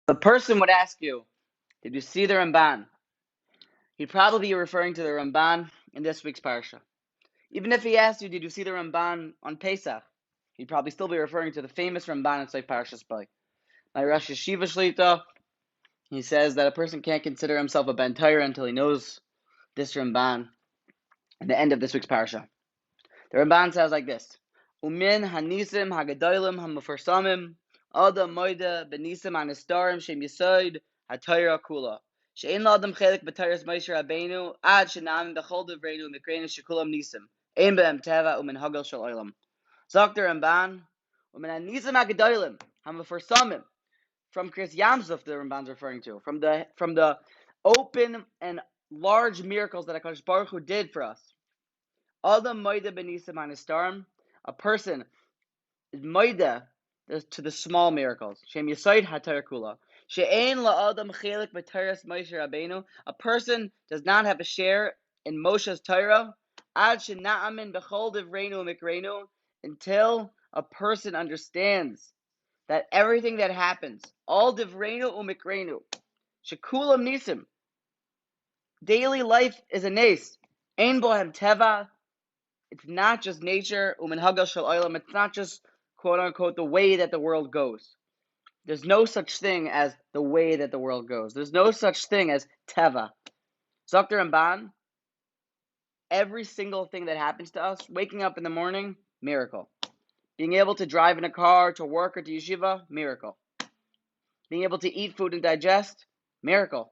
The person would ask you, did you see the Ramban? He'd probably be referring to the Ramban in this week's parsha. Even if he asked you, did you see the Ramban on Pesach? He'd probably still be referring to the famous Ramban in Sof Parshas Bo. My Rosh Yeshiva Shlita, he says that a person can't consider himself a Ben Torah until he knows this Ramban at the end of this week's parsha. The Ramban says like this: Umin hanisim hagadolim hamafarsamim adam moida benisim anistarim shem yisoid hatayra kula she'en la'adam chelik b'tayras Moshe Rabbeinu ad shenam b'chol devreinu mikreinu shekulam nisim ein be'em teva umin hagel shel olam. Sagt the Ramban, Umin hanisim hagadolim hamafarsamim, from Chris Yamsuf the Ramban's referring to, from the open and large miracles that HaKadosh Baruch Hu did for us. Adam moida benisim anistarim, a person is moida to the small miracles. Shem yisoid hatar kula. She'ein la'adam chelik b'teres Moshe Rabbeinu. A person does not have a share in Moshe's Torah. Ad shena'amin b'chol divreinu mikreinu, until a person understands that everything that happens, all divreinu umikreinu, shekulam nisim, daily life is a nace. Ein bohem teva. It's not just nature, it's not just quote unquote the way that the world goes. There's no such thing as the way that the world goes. There's no such thing as teva. Dr. Ramban, every single thing that happens to us, waking up in the morning, miracle. Being able to drive in a car to work or to yeshiva, miracle. Being able to eat food and digest, miracle.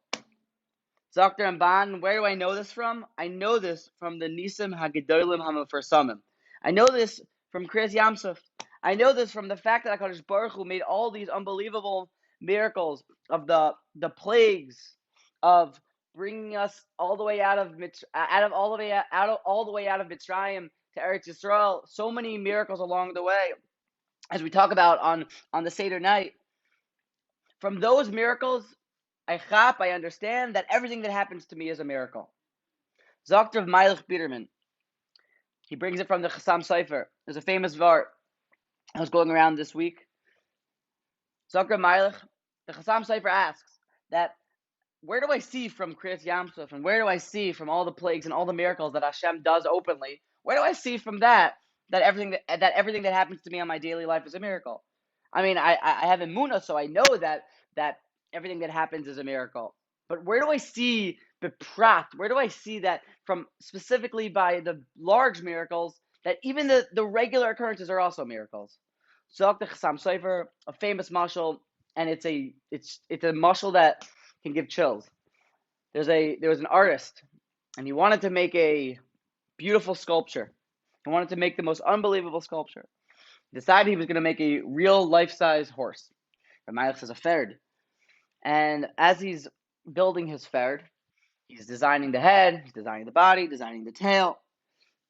Dr. Ramban, where do I know this from? I know this from the Nisim Hagedolim Hamafarsamim. I know this from Chris Yamsuf. I know this from the fact that HaKadosh Baruch Hu made all these unbelievable miracles of the plagues, of bringing us all the way out of Mitzrayim to Eretz Yisrael. So many miracles along the way, as we talk about on the Seder night. From those miracles, I understand that everything that happens to me is a miracle. Dr. Meilich Biederman, he brings it from the Chassam Sofer. There's a famous var I was going around this week. Dr. Meilich, the Chassam Sofer asks that, where do I see from Kriyas Yamsuf, and where do I see from all the plagues and all the miracles that Hashem does openly, where do I see from that everything that happens to me on my daily life is a miracle? I mean, I have emunah, so I know that everything that happens is a miracle. But where do I see beprat? Where do I see that from specifically by the large miracles, that even the regular occurrences are also miracles? So the Chassam Sofer, a famous mashal, and it's a mashal that can give chills. There was an artist, and he wanted to make a beautiful sculpture. He wanted to make the most unbelievable sculpture. He decided he was going to make a real life-size horse. Ramayach says a ferd. And as he's building his ferd, he's designing the head, he's designing the body, designing the tail,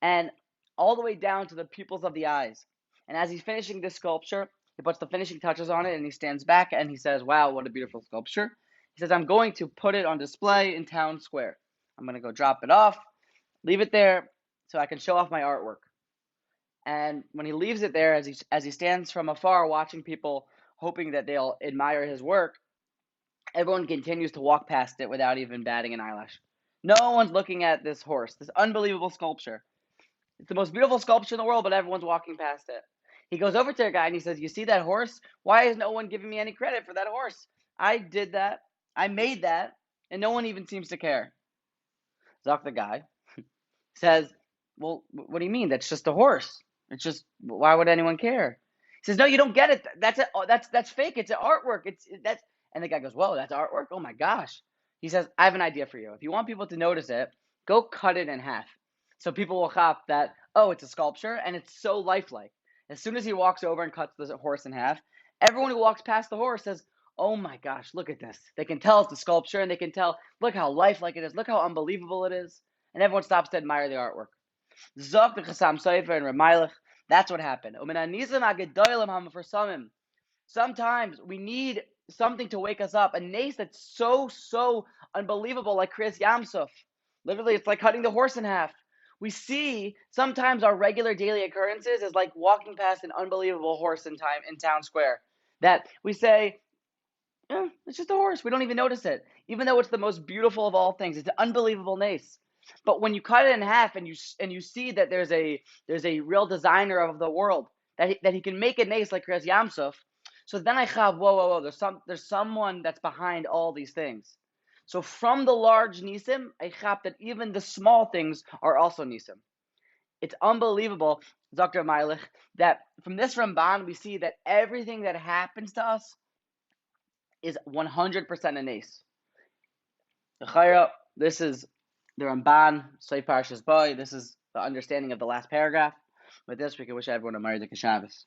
and all the way down to the pupils of the eyes. And as he's finishing this sculpture, he puts the finishing touches on it, and he stands back and he says, wow, what a beautiful sculpture. He says, I'm going to put it on display in town square. I'm going to go drop it off, leave it there so I can show off my artwork. And when he leaves it there, as he stands from afar watching people, hoping that they'll admire his work, everyone continues to walk past it without even batting an eyelash. No one's looking at this horse, this unbelievable sculpture. It's the most beautiful sculpture in the world, but everyone's walking past it. He goes over to the guy and he says, you see that horse? Why is no one giving me any credit for that horse? I did that. I made that. And no one even seems to care. Zuck, the guy, says, well, what do you mean? That's just a horse. It's just, why would anyone care? He says, no, you don't get it. That's fake. It's an artwork. And the guy goes, whoa, that's artwork? Oh my gosh. He says, I have an idea for you. If you want people to notice it, go cut it in half. So people will hop that, oh, it's a sculpture, and it's so lifelike. As soon as he walks over and cuts the horse in half, everyone who walks past the horse says, oh my gosh, look at this. They can tell it's a sculpture, and they can tell, look how lifelike it is, look how unbelievable it is. And everyone stops to admire the artwork. Zok the Chassam Sofer and Ramaylich, that's what happened. Sometimes we need something to wake us up, a nace that's so unbelievable, like Chris Yamsuf. Literally, it's like cutting the horse in half. We see sometimes our regular daily occurrences is like walking past an unbelievable horse in town square. That we say, Yeah, it's just a horse. We don't even notice it, even though it's the most beautiful of all things. It's an unbelievable nace. But when you cut it in half and you see that there's a real designer of the world that he can make a nace like Kriyas Yamsuf, so then I have whoa. There's someone that's behind all these things. So from the large nisim, I have that even the small things are also nisim. It's unbelievable, Dr. Meilich, that from this Ramban we see that everything that happens to us is 100% a nace. This is the Ramban Sof Parshas Bo. This is the understanding of the last paragraph. With this, we can wish everyone a Merry Shabbos.